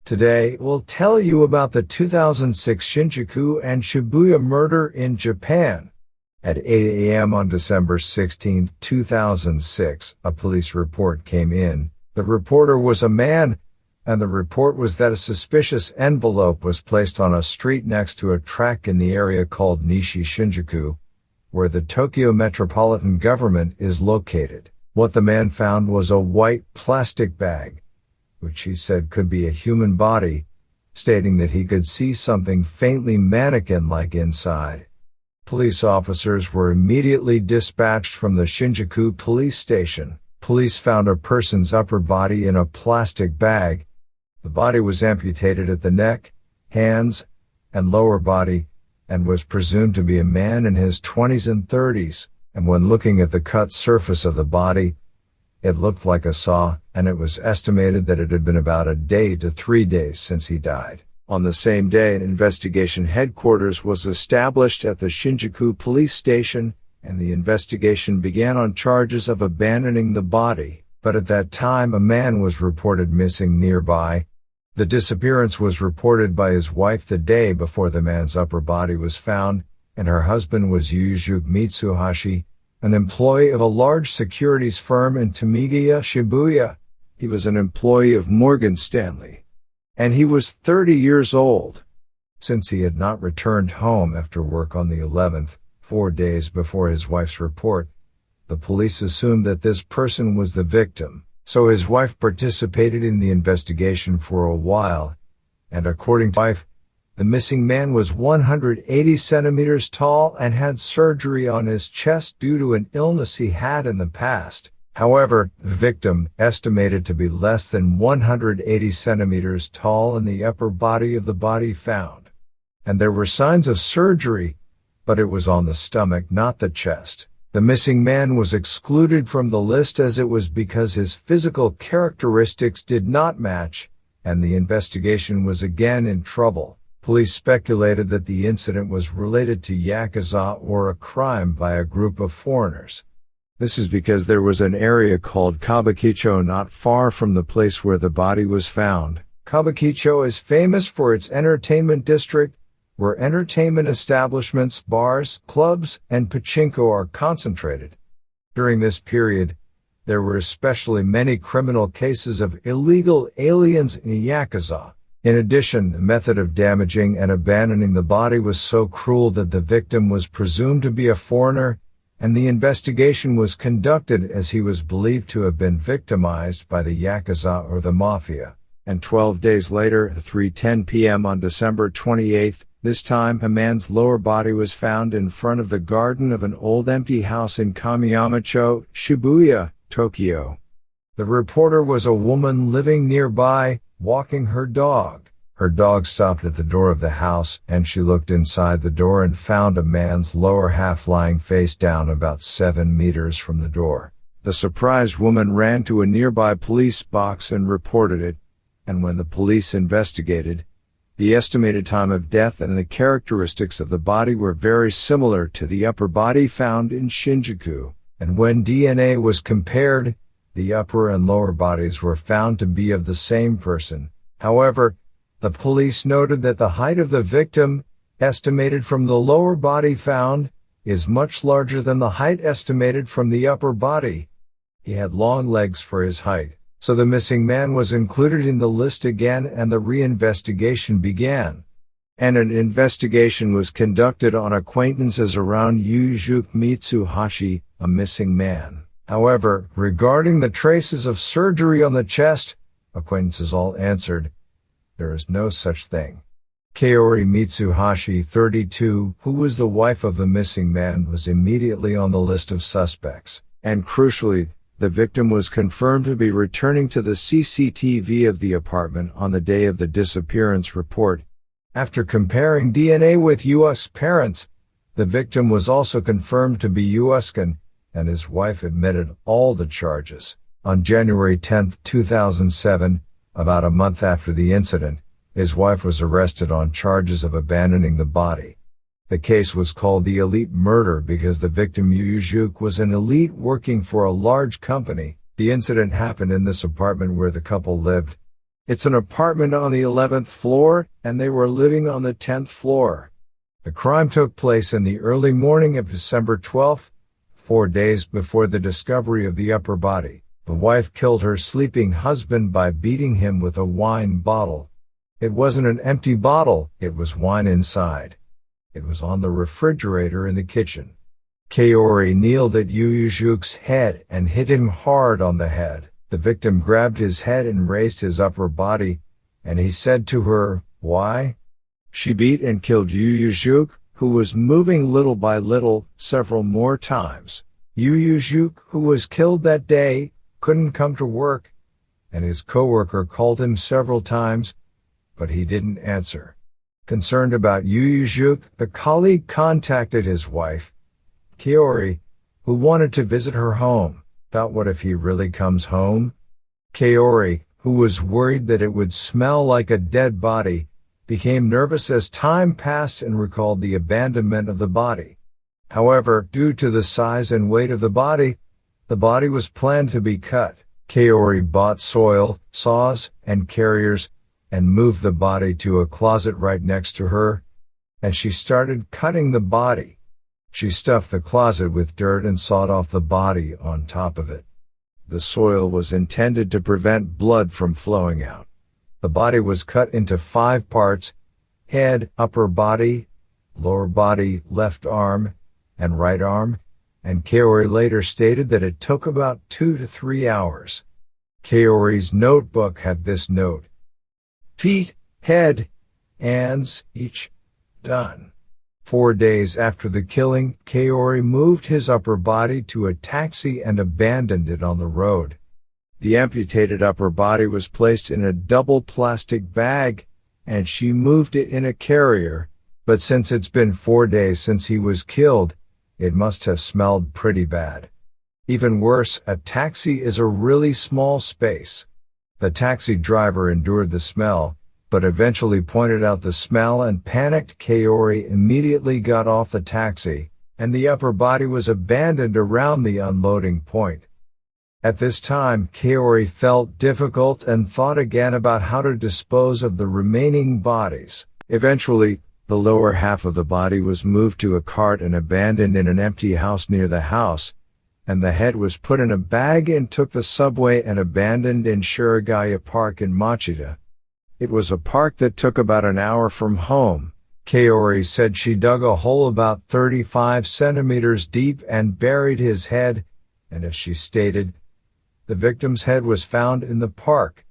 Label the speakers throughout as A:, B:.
A: Today, we'll tell you about the 2006 Shinjuku and Shibuya murder in Japan. At 8 a.m. on December 16, 2006, a police report came in. The reporter was a man, and the report was that a suspicious envelope was placed on a street next to a track in the area called Nishi Shinjuku, where the Tokyo metropolitan government is located. What the man found was a white plastic bag, which he said could be a human body, stating that he could see something faintly mannequin-like inside. Police officers were immediately dispatched from the Shinjuku police station. Police found a person's upper body in a plastic bag. The body was amputated at the neck, hands, and lower body, and was presumed to be a man in his 20s and 30s, and when looking at the cut surface of the body, it looked like a saw, and it was estimated that it had been about a day to 3 days since he died. On the same day, an investigation headquarters was established at the Shinjuku police station, and the investigation began on charges of abandoning the body. But at that time, a man was reported missing nearby. The disappearance was reported by his wife the day before the man's upper body was found, and her husband was Yuji Mitsuhashi, an employee of a large securities firm in Tamigiya, Shibuya. He was an employee of Morgan Stanley, and he was 30 years old. Since he had not returned home after work on the 11th, 4 days before his wife's report, the police assumed that this person was the victim, so his wife participated in the investigation for a while, and according to wife, the missing man was 180 centimeters tall and had surgery on his chest due to an illness he had in the past. However, the victim, estimated to be less than 180 centimeters tall in the upper body of the body found. And there were signs of surgery, but it was on the stomach, not the chest. The missing man was excluded from the list as it was because his physical characteristics did not match, and the investigation was again in trouble. Police speculated that the incident was related to Yakuza or a crime by a group of foreigners. This is because there was an area called Kabukicho not far from the place where the body was found. Kabukicho is famous for its entertainment district, where entertainment establishments, bars, clubs, and pachinko are concentrated. During this period, there were especially many criminal cases of illegal aliens in Yakuza. In addition, the method of damaging and abandoning the body was so cruel that the victim was presumed to be a foreigner, and the investigation was conducted as he was believed to have been victimized by the Yakuza or the Mafia. And 12 days later, at 3:10 p.m. on December 28th, this time a man's lower body was found in front of the garden of an old empty house in Kamiyamacho, Shibuya, Tokyo. The reporter was a woman living nearby, walking her dog. Her dog stopped at the door of the house, and she looked inside the door and found a man's lower half lying face down about 7 meters from the door. The surprised woman ran to a nearby police box and reported it, and when the police investigated, the estimated time of death and the characteristics of the body were very similar to the upper body found in Shinjuku, and when DNA was compared, the upper and lower bodies were found to be of the same person. However, the police noted that the height of the victim, estimated from the lower body found, is much larger than the height estimated from the upper body. He had long legs for his height, so the missing man was included in the list again and the reinvestigation began. And an investigation was conducted on acquaintances around Yuji Mitsuhashi, a missing man. However, regarding the traces of surgery on the chest, acquaintances all answered, there is no such thing. Kaori Mitsuhashi, 32, who was the wife of the missing man, was immediately on the list of suspects. And crucially, the victim was confirmed to be returning to the CCTV of the apartment on the day of the disappearance report. After comparing DNA with U.S. parents, the victim was also confirmed to be U.S.can, and his wife admitted all the charges. On January 10, 2007, about a month after the incident, his wife was arrested on charges of abandoning the body. The case was called the Elite murder because the victim Yuji was an elite working for a large company. The incident happened in this apartment where the couple lived. It's an apartment on the 11th floor, and they were living on the 10th floor. The crime took place in the early morning of December 12th, 4 days before the discovery of the upper body. The wife killed her sleeping husband by beating him with a wine bottle. It wasn't an empty bottle, it was wine inside. It was on the refrigerator in the kitchen. Kaori kneeled at Yuyujuke's head and hit him hard on the head. The victim grabbed his head and raised his upper body, and he said to her, "Why?" She beat and killed Yuyujuke, who was moving little by little, several more times. Yuyujuke, who was killed that day, couldn't come to work, and his coworker called him several times, but he didn't answer. Concerned about Yuyujuke, the colleague contacted his wife, Kaori, who wanted to visit her home. Thought, what if he really comes home? Kaori, who was worried that it would smell like a dead body, became nervous as time passed and recalled the abandonment of the body. However, due to the size and weight of the body was planned to be cut. Kaori bought soil, saws, and carriers, and moved the body to a closet right next to her, and she started cutting the body. She stuffed the closet with dirt and sawed off the body on top of it. The soil was intended to prevent blood from flowing out. The body was cut into 5 parts: head, upper body, lower body, left arm, and right arm, and Kaori later stated that it took about 2 to 3 hours. Kaori's notebook had this note: feet, head, hands, each, done. 4 days after the killing, Kaori moved his upper body to a taxi and abandoned it on the road. The amputated upper body was placed in a double plastic bag, and she moved it in a carrier, but since it's been 4 days since he was killed, it must have smelled pretty bad. Even worse, a taxi is a really small space. The taxi driver endured the smell, but eventually pointed out the smell and panicked. Kaori immediately got off the taxi, and the upper body was abandoned around the unloading point. At this time, Kaori felt difficult and thought again about how to dispose of the remaining bodies. Eventually, the lower half of the body was moved to a cart and abandoned in an empty house near the house, and the head was put in a bag and took the subway and abandoned in Shiragaya Park in Machida. It was a park that took about an hour from home. Kaori said she dug a hole about 35 centimeters deep and buried his head, and as she stated, the victim's head was found in the park.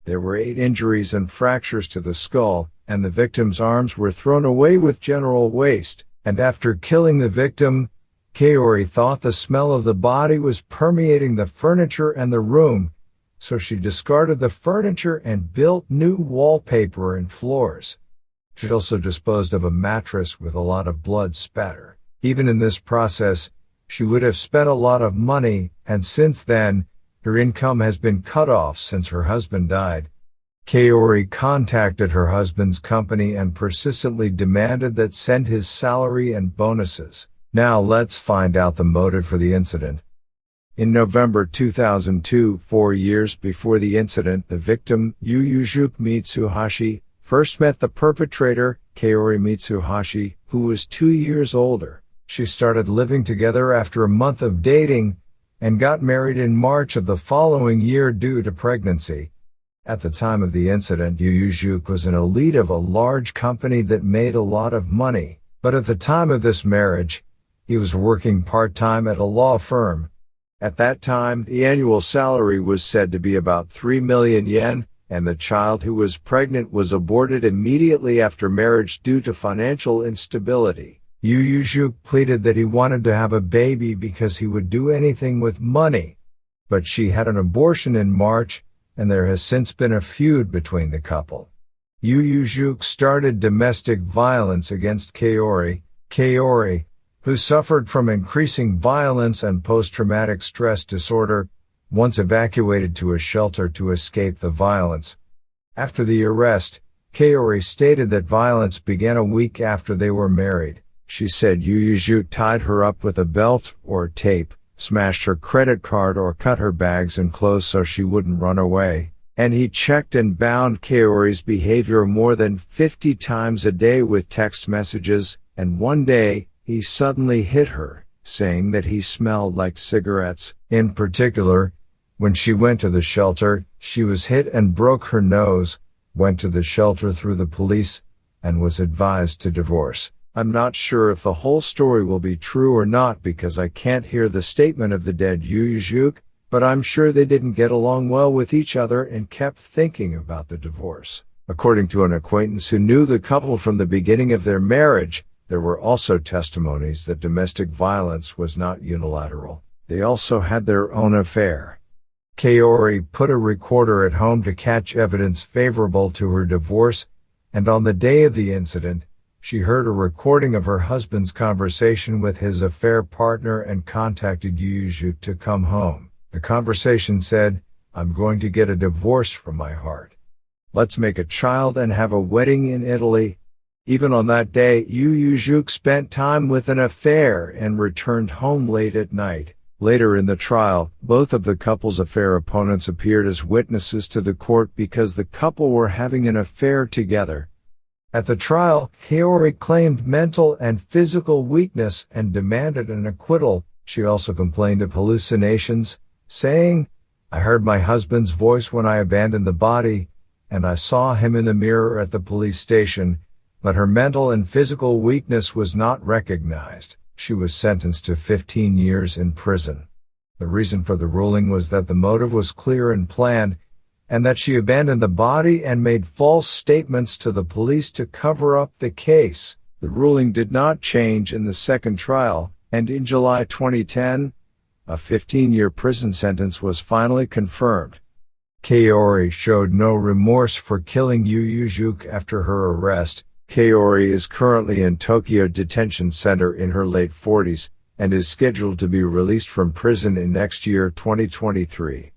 A: There were 8 injuries and fractures to the skull, and the victim's arms were thrown away with general waste. And after killing the victim, Kaori thought the smell of the body was permeating the furniture and the room, so she discarded the furniture and built new wallpaper and floors. She also disposed of a mattress with a lot of blood spatter. Even in this process, she would have spent a lot of money, and since then, her income has been cut off since her husband died. Kaori contacted her husband's company and persistently demanded that send his salary and bonuses. Now let's find out the motive for the incident. In November 2002, 4 years before the incident, the victim, Yuyujuke Mitsuhashi, first met the perpetrator, Kaori Mitsuhashi, who was 2 years older. She started living together after a month of dating, and got married in March of the following year due to pregnancy. At the time of the incident, Yuyujuke was an elite of a large company that made a lot of money, but at the time of this marriage, he was working part-time at a law firm. At that time, the annual salary was said to be about 3 million yen, and the child who was pregnant was aborted immediately after marriage due to financial instability. Yuyujuke pleaded that he wanted to have a baby because he would do anything with money. But she had an abortion in March, and there has since been a feud between the couple. Yuyujuke started domestic violence against Kaori, who suffered from increasing violence and post-traumatic stress disorder, once evacuated to a shelter to escape the violence. After the arrest, Kaori stated that violence began a week after they were married. She said Yuyujuke tied her up with a belt or tape, smashed her credit card or cut her bags and clothes so she wouldn't run away, and he checked and bound Kaori's behavior more than 50 times a day with text messages, and one day, he suddenly hit her, saying that he smelled like cigarettes. In particular, when she went to the shelter, she was hit and broke her nose, went to the shelter through the police, and was advised to divorce. I'm not sure if the whole story will be true or not because I can't hear the statement of the dead Yu Juk, but I'm sure they didn't get along well with each other and kept thinking about the divorce. According to an acquaintance who knew the couple from the beginning of their marriage, there were also testimonies that domestic violence was not unilateral. They also had their own affair. Kaori put a recorder at home to catch evidence favorable to her divorce, and on the day of the incident, she heard a recording of her husband's conversation with his affair partner and contacted Yu Juk to come home. The conversation said, "I'm going to get a divorce from my heart. Let's make a child and have a wedding in Italy." Even on that day, Yu Juk spent time with an affair and returned home late at night. Later in the trial, both of the couple's affair opponents appeared as witnesses to the court because the couple were having an affair together. At the trial, Kaori claimed mental and physical weakness and demanded an acquittal. She also complained of hallucinations, saying, "I heard my husband's voice when I abandoned the body, and I saw him in the mirror at the police station," but her mental and physical weakness was not recognized. She was sentenced to 15 years in prison. The reason for the ruling was that the motive was clear and planned, and that she abandoned the body and made false statements to the police to cover up the case. The ruling did not change in the second trial, and in July 2010, a 15-year prison sentence was finally confirmed. Kaori showed no remorse for killing Yu Juk after her arrest. Kaori is currently in Tokyo Detention Center in her late 40s, and is scheduled to be released from prison in next year 2023.